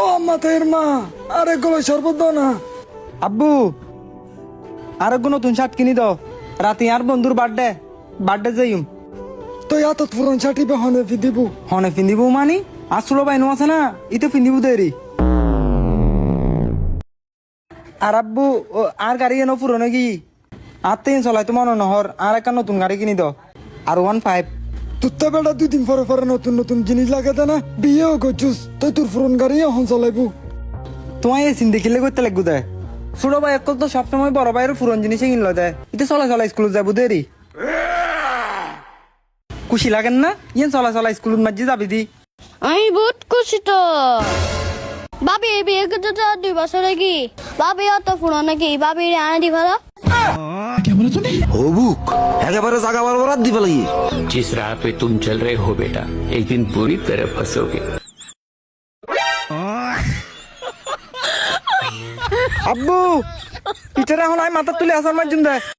ও মাথার মা, আরে গলায় শরবত দাও না। আব্বু আরেকগো নতুন শার্ট কিনি দাও, রাতে আর বন্ধুর বার্থডে যাইম। তো এত পুরন শার্টি বে হনে দিব। হনে পিন্দিব মানি আসলো বাইনো আছে না, ইতে পিন্দিব দেরি। আর আব্বু আর গাড়ি এনো পুরনো কি আর তিন চলাইতো মনে নহর, আর একটা নতুন গাড়ি কিনি দাও, আর 15। তুত্তা বেটা 2 দিন পরে পরে নতুন নতুন জিনিস লাগাতে না, বিয়েও করছুস তুই তোর পুরন গাড়ি এখন চালাইবো। তোমায় এই চিন্তা খেলে করতে লাগবো দেয়। ছোট ভাই একল তো সবসময় বড় ভাইয়ের পুরন জিনিসে কিনলো দেয়, এটা চলা স্কুল যাবো দেরি। খুশি লাগেন না ইয়েন চলা স্কুল মাঝে যাবি দি। আমি বহুত খুশি তো। ভাবি বিয়ে করতে তো 2 বছর কি ভাবি অত পুরো নাকি ভাবি আনা দি ভালো। হবুক একেবারে জাগা বরাবর দিবে লাগি। जिस राह पे तुम चल रहे हो बेटा, एक दिन पूरी तरह फंसोगे। আব্বু পিঠারে এখন আমি মাথা তুলে আসার মাঝে দেয়।